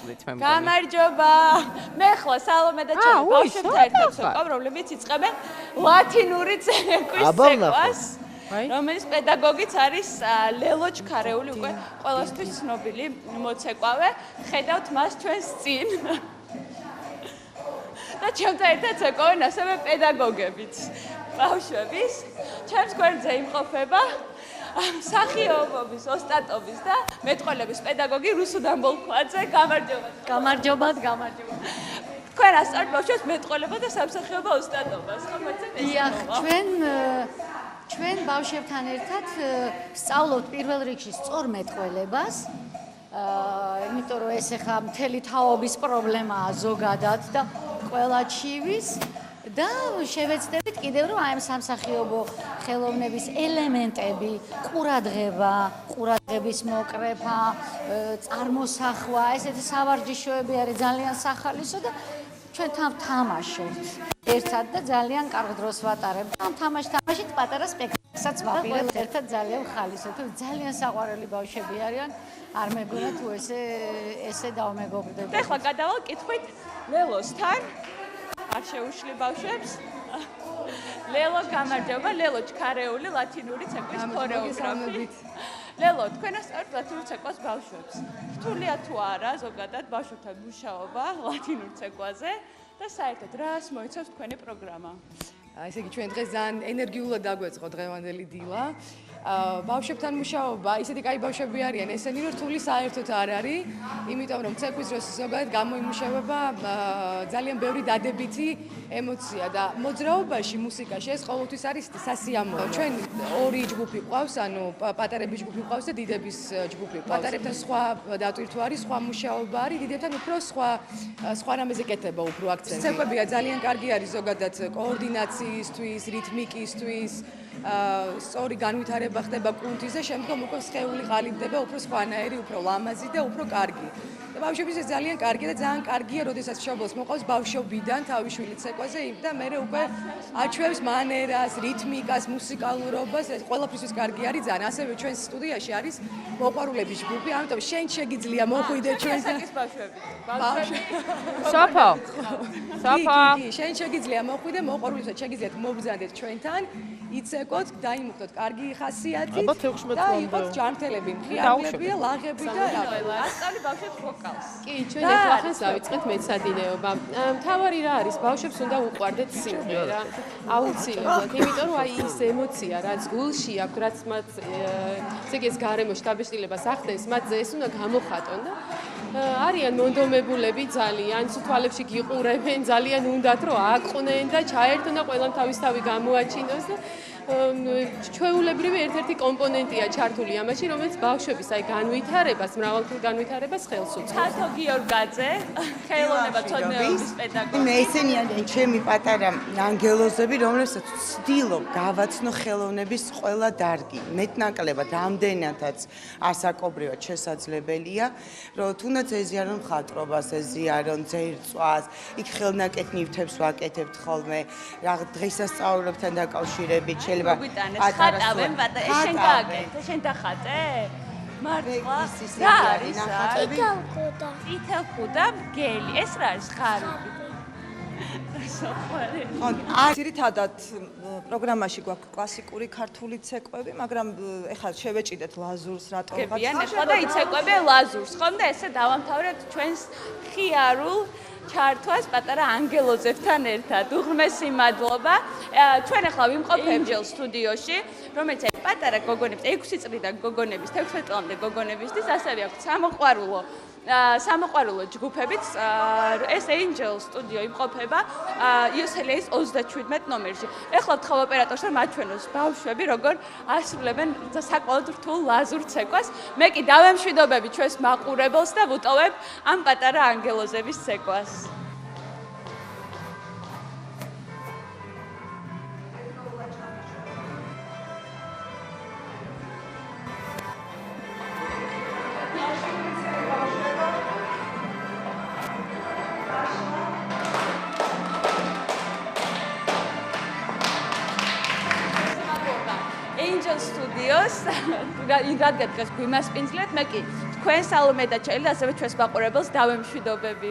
მოგდით მე მგონი. გამარჯობა. მე ხლა სალომე და ჩემი ბავშვებთან ერთად ვსვამ, რომლებიც იწყებენ ლათინური ცეკვის ცეკვას. რომელიც პედაგოგიც არის ლელო ჩქარეული, უკვე ყველასთვის ცნობილი მოცეკვავე. ხედავთ მას ჩვენს წინ. და ჩემთან ერთად ცეკვავენ ასევე პედაგოგებიც. ბავშვების, ჩემს გვერდზე იმყოფება მსახიობობის, ოსტატობის და მეტყველების პედაგოგი რუსუდან ბოლქვაძე. გამარჯობა. გამარჯობა. თქვენ ასწავლეთ ბავშვებს მეტყველება და სამსახიობო ოსტატობას, ხო მოიცეთ ეს? დიახ, ჩვენ ბავშვებთან ერთად სწავლობთ პირველ რიგში სწორ მეტყველებას. იმიტომ რომ ეს ახლა მთელი თაობის პრობლემაა ზოგადად და ყველა ჩივის და შევეცდებით კიდევ რომ აი ამ სამსახიობო ხელოვნების ელემენტები, ყურადღების მოკრეფა, წარმოსახვა, ესეთი სავარჯიშოები არის ძალიან სახალისო და ჩვენ თამაშობთ ერთად და ძალიან კარგ დროს ვატარებთ. ამ თამაშით პატარა სპექტაკლსაც ვაპირებთ ერთად ძალიან ხალისო. თუ ძალიან საყვარელი ბავშვები არიან, არ მეგონა თუ ესე დავმეგობრდება. და ახლა გადავალ კითხვით ლელოსთან. არ შეუშლი ბავშვებს. ლელო გამარჯობა, ლელო ჩქარეული ლათინური ცეკვის ქორეოგრაფი. ლელო, თქვენ ასწავლეთ ლათინურ ცეკვას ბავშვებს. რთულია თუ არა ზოგადად ბავშვებთან მუშაობა ლათინურ ცეკვაზე და საერთოდ რას მოიცავს თქვენი პროგრამა? ესე იგი ჩვენ დღეს ძალიან ენერგიულად დაგვეწყო დღევანდელი დილა. ბავშვებთან მუშაობა, ისეთი კაი ბავშვები არიან, ესენი რომ რთული საერთოდ არ არის, იმიტომ რომ ცეკვის დროს ზოგადად გამოიმუშავება ძალიან ბევრი დადებითი ემოცია და მოძრაობაში, მუსიკაში ეს ყოველთვის არის სასიამოვნო. ჩვენ ორი ჯგუფი ყავს, ანუ პატარების ჯგუფი ყავს და დიდების ჯგუფი ყავს. პატარებთან სხვა დატვირთვა არის, სხვა მუშაობა არის, დიდებთან უფრო სხვა რამეზე კეთება უფრო აქცენტი. ცეკვებია ძალიან კარგი არის ზოგადად კოორდინაციისთვის, რითმიკისთვის. სწორი განვითარება ხდება კუნთის და შემდგომ უკვე სხეული ყალიბდება უფრო სხვანაირი, უფრო ლამაზი და უფრო კარგი. და ბავშვებისთვის ეს ძალიან კარგია და ძალიან კარგია, როდესაც მშობელს მოყავს ბავშვობიდან თავიშვილი ცეკვაზე და მე უკვე აჩვევს მანერას, რითმიკას, მუსიკალურობას, ეს ყველაფრისთვის კარგი არის ძალიან. ასევე ჩვენ სტუდიაში არის მოყვარულების ჯგუფი, ამიტომ შენ შეგიძლია მოხვიდე ჩვენთან. საფო. შენ შეგიძლია მოხვიდე მოყვარულებსაც შეგიძლიათ მობრძანდეთ ჩვენთან. იცეკოთ, დაიმუქდოთ კარგი ხასიათით და იყოთ ჯანმრთელები, მხიარებია, ლაღები და ასწავლი ბავშვებს ვოკალს. კი, ჩვენ ეხლა დავიწყეთ მეცადინეობა. მთავარი რა არის, ბავშვებს უნდა უყვარდეთ სიმღერა, აუცილებლად, იმიტომ რომ აი ის ემოცია, რაც გულში აქვს, რაც მათ ესე იგი ეს გარემოში დაბეჭდილებას ახდენს, მათზე ეს უნდა გამოხატონ და არიან მონდომებულები ძალიან, თვალებში გიყურებენ, ძალიან უნდათ რომ აყნენ და ჩაერთონ და ყველამ თავისთავი გამოაჩინოს და ჩვეულებრივი ერთ-ერთი კომპონენტია ჩართული ამაში, რომელიც ბავშვების აი განვითარებას, მრავალფეროვ განვითარებას ხელს უწყობს. თათო გიორგაძე, ხელოვნება ცოდნეობის პედაგოგი. მე ესენია ჩემი პატარა ანგელოზები, რომლებსაც ვცდილობ გავაცნო ხელოვნების ყველა დარგი. მეტნაკლებად ამდენადაც ასაკობრივად შესაძლებელია, რომ თუნდაც ეზიარონ მხატვრობას, ეზიარონ ძერწვას, იქ ხელნაკეთ ნივთებს ვაკეთებთ ხოლმე, რაღაც დღესასწაულებთან დაკავშირებით ხატავენ პატარა, შენ გააკეთე, შენ დახატე? მართლა? რა არის? წითელ ხუდა მგელი, ეს რა არის ღარიბი? ძირითადად პროგრამაში გვაქვს კლასიკური ქართული ცეკვები, მაგრამ ეხლა შევეჭიდეთ ლაზურს, რატომ ხარ? ეხლა და იცეკვებიან ლაზურს, ხომ და ესე დავამთავრეთ ჩვენს ხიარულ ჩართვას პატარა ანგელოზებთან ერთად. უღრმესი მადლობა. ჩვენ ახლა ვიმყოფებ ჯერ სტუდიოში, რომელიც არის პატარა გოგონების, 6 წლიდან გოგონების, 16 წლამდე გოგონებისთვის, ასევე აქვს სამოყვარულო ჯგუფებიც. ეს Angel სტუდიო იმყოფება იოსელიის 37 ნომერში. ეხლა ვთხოვ ოპერატორს რომ აჩვენოს ბავშვები როგორ ასრულებენ საკმაოდ რთულ ლაზურ ცეკვას. მე კი დავემშვიდობები ჩვენს მაყურებელს და ვუტოვებ ამ პატარა ანგელოზების ცეკვას. Angel Studios, რადგან დღეს გვიმასპინძლეთ, მე კი თქვენ სალომე და ჩელი ასევე ჩვენს მაყურებელს დავემშვიდობები.